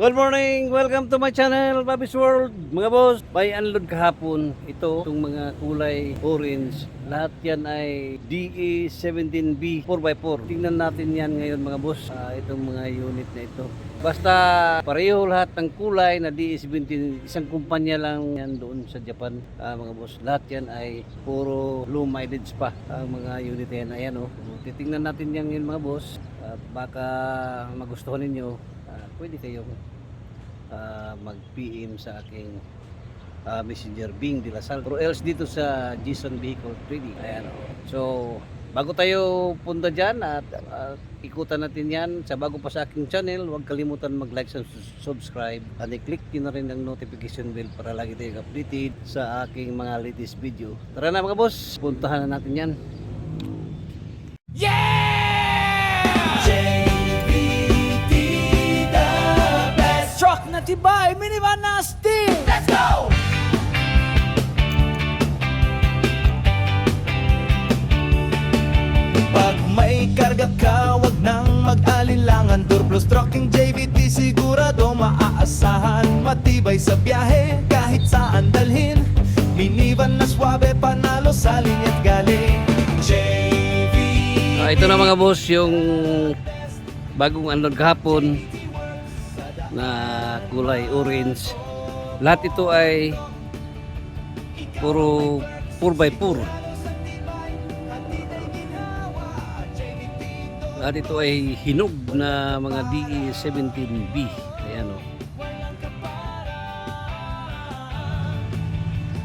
Good morning! Welcome to my channel, Bobby's World. Mga boss, may unload kahapon. Itong mga kulay orange. Lahat yan ay DE17B 4x4. Tingnan natin yan ngayon mga boss. Itong mga unit na ito. Basta pareho lahat ng kulay na DE17. Isang kumpanya lang yan doon sa Japan. Mga boss, lahat yan ay puro low mileage pa. Ang mga unit yan. Ayan o. Titingnan natin yan ngayon mga boss. Baka magustuhan ninyo. Pwede kayong mag-PM sa aking messenger Bing de la Salle or else dito sa Jason Vehicle Trading. Ayan o. So bago tayo punta dyan at ikutan natin yan sa bago pa sa aking channel, huwag kalimutan mag-like and subscribe at i-click nyo na rin ang notification bell para lagi tayong updated sa aking mga latest video. Tara na mga boss, puntahan na natin yan. Truck na tibay, minivan na steam. Let's go! Pag may karga ka, wag nang mag-alilangan. Durplus Trucking JVT sigurado maaasahan. Matibay sa biyahe, kahit saan dalhin. Minivan na swabe, panalo sa linya't galing. JVT. Ito na mga boss, yung bagong unload kahapon na kulay orange. Lahat ito ay puro 4x4. Lahat ito ay hinog na mga DE17B. Ayan o.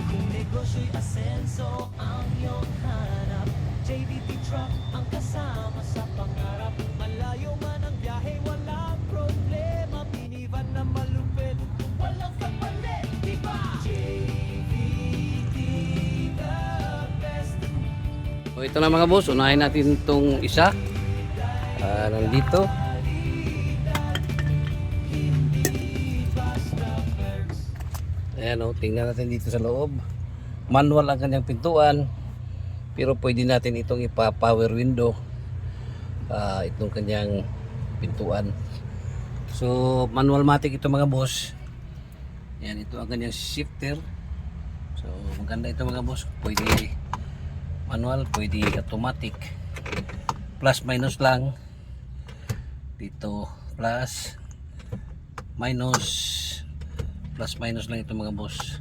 Kung negosyo'y asenso ang iyong hanap, JVT Truck ang kasama sa pangarap. Malayo man ang biyahe, walang problema. Minivan na malupit, walang kapalit, diba? JVT the best. So ito na mga boss, unahin natin itong isa. Nandito. Ayan o, tingnan natin dito sa loob. Manual ang kanyang pintuan, pero pwede natin itong ipa-power window. Itong kanyang pintuan. So manual matic ito mga boss. Ayan, ito ang kanyang shifter. So maganda ito mga boss. Pwede manual, pwede automatic. Plus minus lang. Dito plus minus, plus minus lang ito mga boss.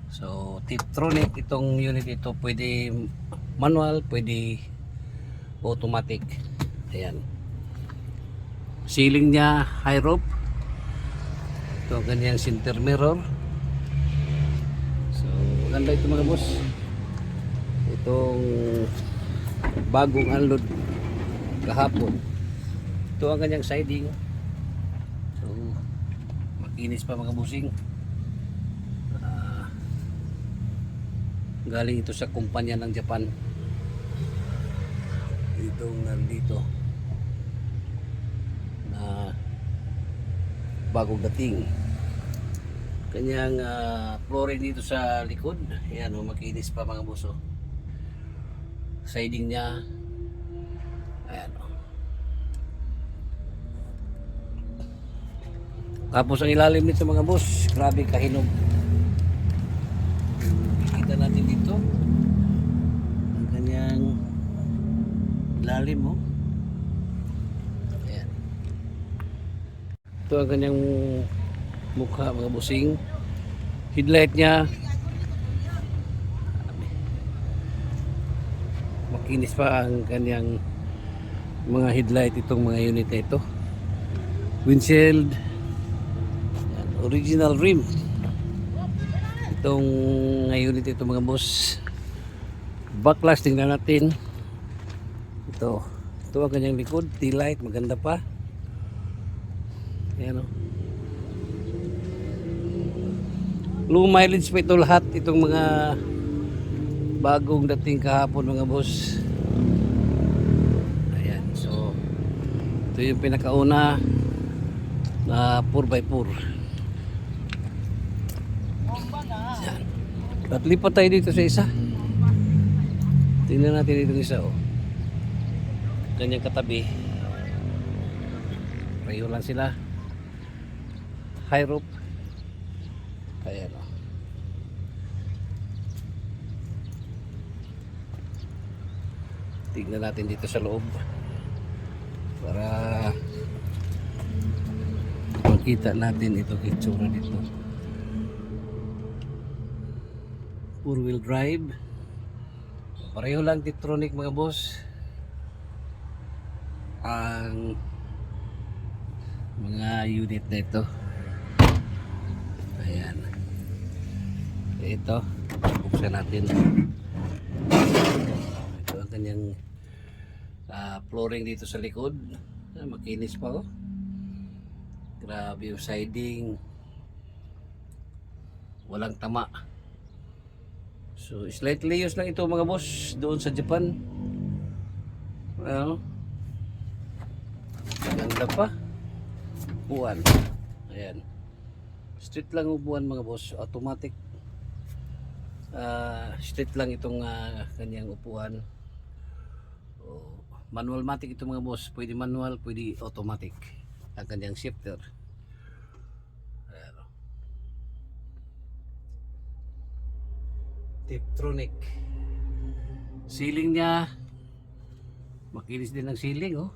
So Tiptronic itong unit ito, pwede manual, pwede automatic. Ayan, ceiling niya high roof. Ito ang kanyang center mirror. So maganda ito mga boss. Itong bagong unload kahapon. Ito ang kanyang siding. So makinis pa mga busing. Galing ito sa kumpanya ng Japan. Itong nandito na bagong dating. Kanyang flooring dito sa likod. Ayan o, makinis pa mga buso. Siding niya. Ayan o. Tapos ang ilalim nito mga boss, grabe kahinog. Kita natin dito ang kanyang ilalim mo. Ayan. Ito ang kanyang mukha mga busing. Headlight niya makinis pa ang kanyang mga headlight, itong mga unit na ito. Windshield, original rim. Itong unit ito mga boss. Backlash, tingnan natin. Ito ang kanyang likod, tail light, maganda pa. Ayan o. Low mileage pa ito lahat, itong mga bagong dating kahapon mga boss. Ayan, so ito yung pinakauna na 4x4. Ayan. At lipat tayo dito sa isa. Tingnan natin dito isa oh. Kanyang katabi. Pareho lang sila. high roof. Ayan o. Tignan natin dito sa loob para makita natin ito itsura dito. 4-wheel drive. Pareho lang Tiptronic mga boss. Ang mga unit na ito. Ayan. Ito, buksan natin. Ito ang kanyang flooring dito sa likod. Makinis pa oh. Grabe yung siding. Walang tama. So slightly used lang ito mga boss doon sa Japan. Well, ganda pa. Upuan. Ayan. Street lang upuan mga boss. Automatic. Street lang itong kanyang upuan. Manual matic ito mga boss. Pwede manual, pwede automatic. Ang kanyang shifter. Ayan. Tiptronic. Ceiling niya. Makinis din ang ceiling oh.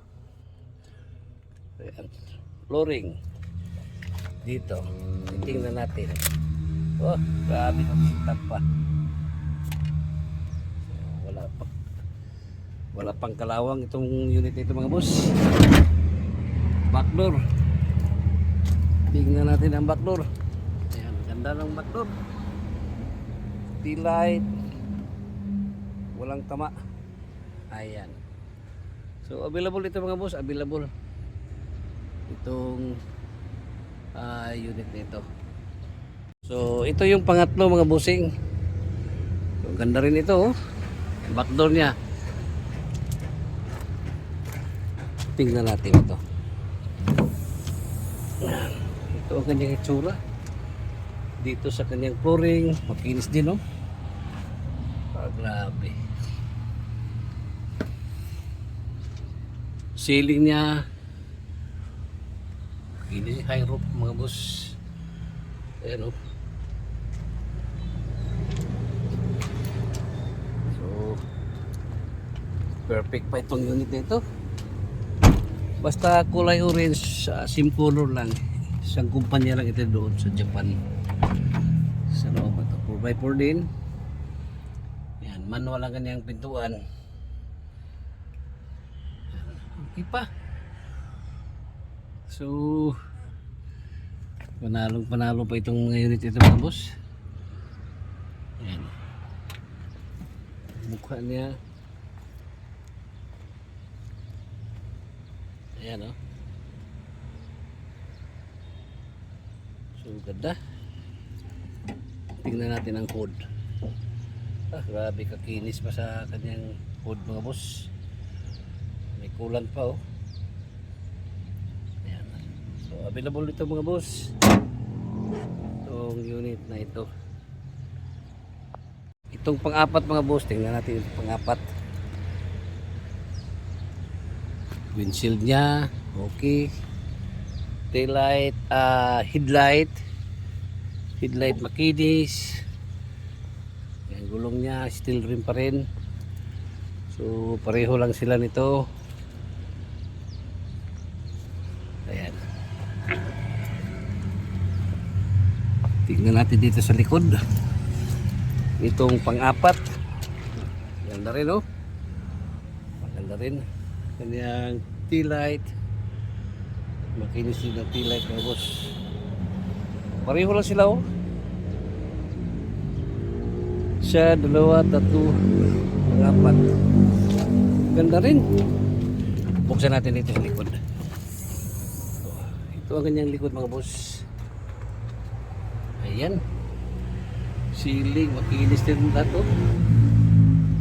Ayan. Flooring. Dito. Tingnan natin. Oh, grabe ang pa. Wala pang kalawang itong unit nito mga boss. Back door. Tingnan natin ang back door. Ayan, ganda ng back door. Tail light. Walang tama. Ayan. So available ito mga boss, available. Itong unit nito. So ito yung pangatlo mga bossing. So, ganda rin ito oh. Back door niya. Tingnan natin ito. Ito ang kanyang itsura. Dito sa kanyang flooring, makinis din oh. Grabe. Ceiling niya makinis, high roof mga boss. Ayan oh. So perfect pa itong unit nito. Basta kulay orange, same color lang. Isang kumpanya lang ito doon sa Japan. Sa loob ito. 4x4 din. Yan, manual ang kanyang pintuan. Okay pa. So, panalo pa itong mga unit ito mga boss. Yan. Mukha niya. Ayan o. So ganda. Tingnan natin ang code. Grabe kakinis pa sa kanyang code mga boss. May kulan pa oh. Ayan. So available ito mga boss. Itong unit na ito. Itong pang-apat mga boss. Tingnan natin itong pang-apat. Windshield niya, okay. Taillight, headlight makinis. Yung gulong niya, steel rim pa rin. So, pareho lang sila nito. Ayan. Tingnan natin dito sa likod. Itong pang-apat. Ganda rin, oh. Maganda rin. Kanyang tail light. Makinis din ang tail light mga boss. Pareho lang sila oh. Siya, dalawa, tatlo, apat. Ganda rin. Buksan natin ito sa likod. Ito ang kanyang likod mga boss. Ayan. Ceiling, makinis din lahat oh.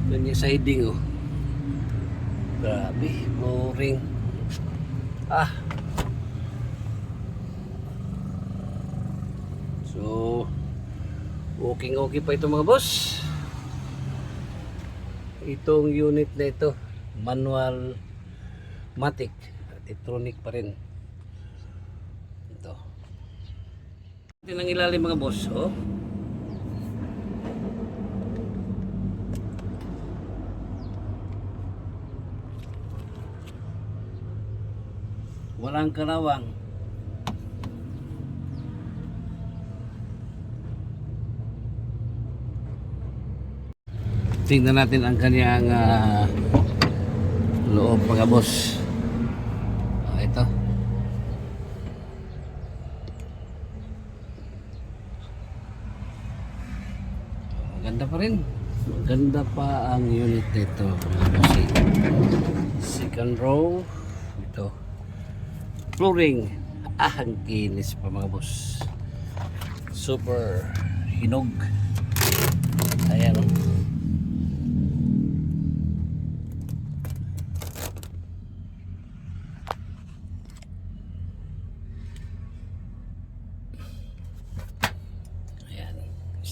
Kanyang siding oh. Grabe, boring. So, okay pa ito mga boss. Itong unit na ito, manual matic, Tiptronic pa rin. Ito. Ito ang ilalim mga boss, oh. Walang kalawang. Tingnan natin ang kanyang loob mga boss. Ito. Maganda pa rin. Maganda pa ang unit nito mga boss. Second row. Ito. Flooring. Ang kinis pa mga boss. Super hinog. Ayan o.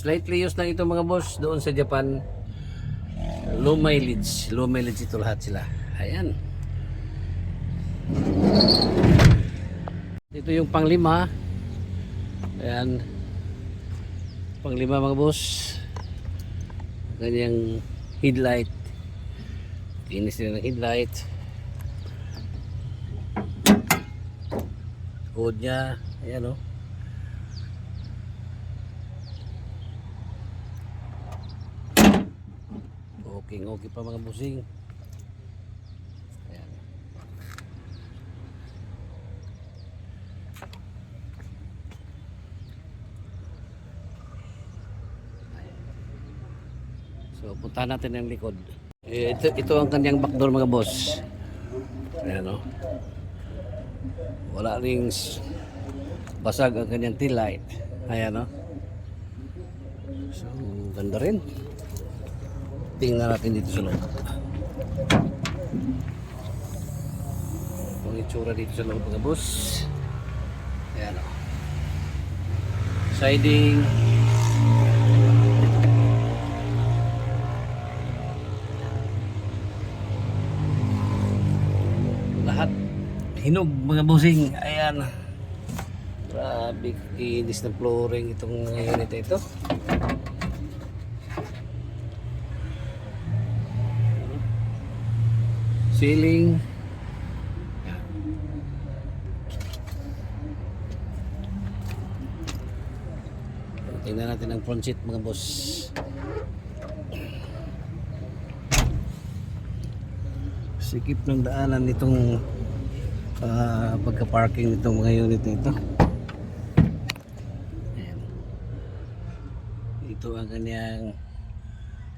Slightly used lang ito mga boss doon sa Japan. Low mileage ito lahat sila. Ayan. Ito yung panglima. Ayan. Panglima mga boss. Ganyang headlight. Kinis nila ng headlight. Code niya. Ayan o. Okay pa mga busing. Ayan. So punta natin ang likod. Ito ang kanyang backdoor mga boss. Ayan o. Wala ring basag ang kanyang tail light. Ayan o. So ganda rin. Tingnan natin dito sa loob. Ang itsura dito sa loob mga boss. Ayan o. Siding. Lahat hinog mga bossing. Ayan. Grabe kinis ng flooring itong unit ito. Ceiling. Tingnan natin ang front seat mga boss. Sikip ng daanan nitong pagka-parking nitong mga unit nito. Ayan. Ito ang kanyang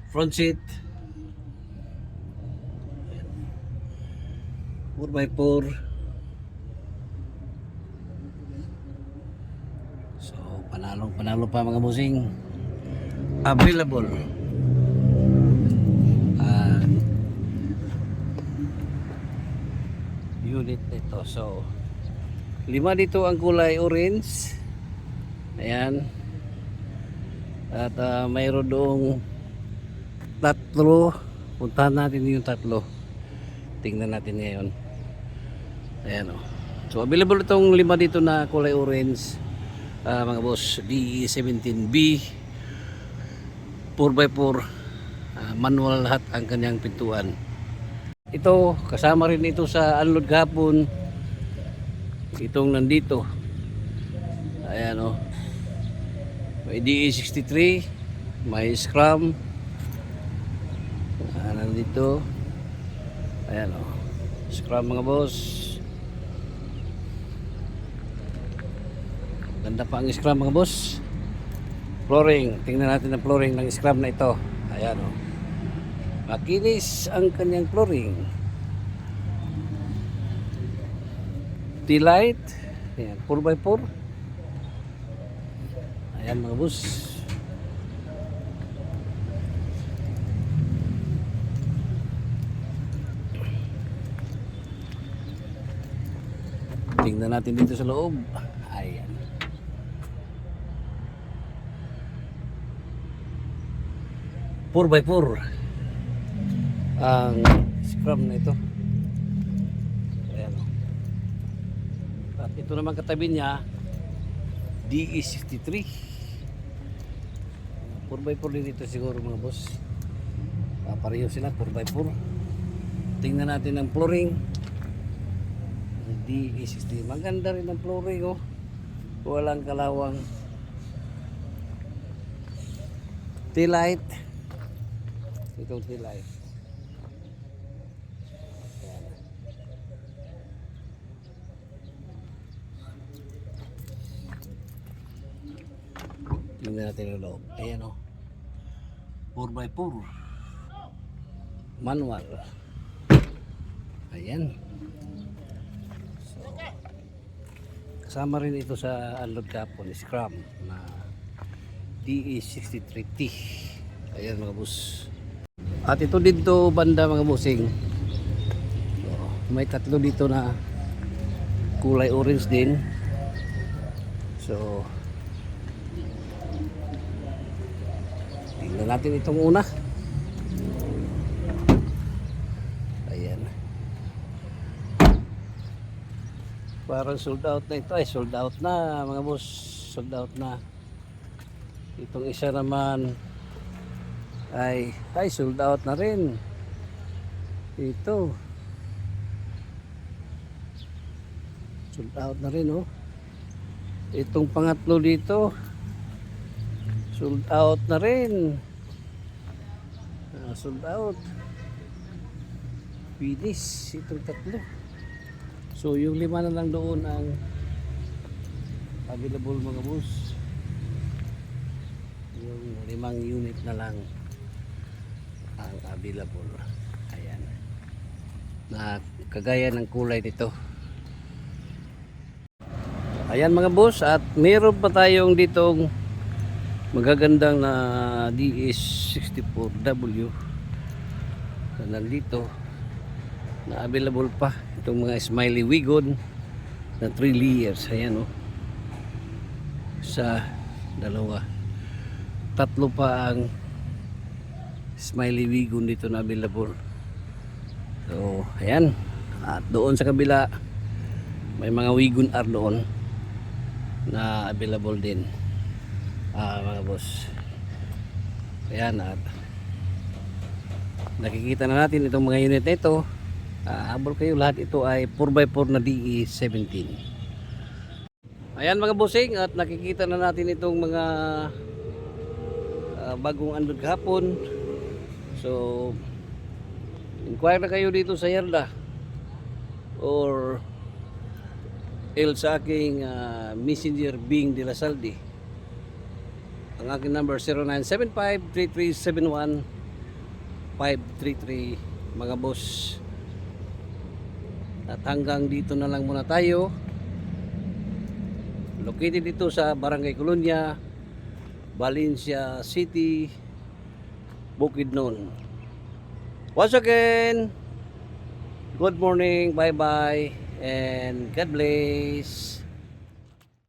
front seat. 4x4. So panalo pa mga busing. Available unit nito. So 5 dito ang kulay orange. Ayan. At mayroon doong 3. Puntahan natin yung 3. Tingnan natin ngayon. Ayan o. So available itong 5 dito na kulay orange mga boss. D17B 4x4 manual lahat ang kanyang pintuan. Ito kasama rin ito sa unload gapon. Itong nandito. Ayan o. May DE63, may Scrum. Nandito. Ayan o. Scrum mga boss. Ganda pa ang Scrum mga boss. Flooring. Tingnan natin ang flooring ng Scrum na ito. Ayan o. Makinis ang kanyang flooring. T-light. Ayan. 4x4. Ayan mga boss. Tingnan natin dito sa loob. Ayan. Four by four ang Scrum na ito. Ayan. At ito naman katabi niya DE63. 4x4 din dito siguro mga boss. Pareho sila 4x4. Tingnan natin ang flooring. DE60. Maganda rin ang flooring oh. Walang kalawang. Taillight. Itong taillight. Tingnan natin ang loob. Ayan o. 4x4. Manual. Ayan. So, kasama rin ito sa unload kapon, scrum na DE63T. Ayan mga boss. At ito dito banda mga bossing. So, may tatlo dito na kulay orange din. So, tingnan natin itong una. Ayan. Parang sold out na ito. Ay, sold out na mga boss. Sold out na. Itong isa naman ay sold out na rin. Ito. Sold out na rin oh. Itong pangatlo dito sold out na rin. Sold out. Finish itong tatlo. So yung 5 na lang doon ang available mga boss. Yung 5 unit na lang ang available. Ayan. Na kagaya ng kulay nito. Ayan mga boss, at meron pa tayong ditong magagandang na DS64W na nandito na available pa. Itong mga Smiley Wigon na 3 layers. Ayan o. Isa, dalawa, tatlo pa ang Smiley Wigon dito na available. So ayan. At doon sa kabila may mga Wigon R doon na available din. Mga boss. Ayan, at nakikita na natin itong mga unit na ito. Habol kayo, lahat ito ay 4x4 na DE17. Ayan mga bossing, at nakikita na natin itong mga bagong unload kahapon. So inquire na kayo dito sa Yarda or sa aking messenger Bing de la Saldi. Ang aking number 0975-3371-533 mga boss. At hanggang dito na lang muna tayo. Located dito sa Barangay Colonia, Valencia City, Bukidnon. Once again, good morning, bye bye, and God bless.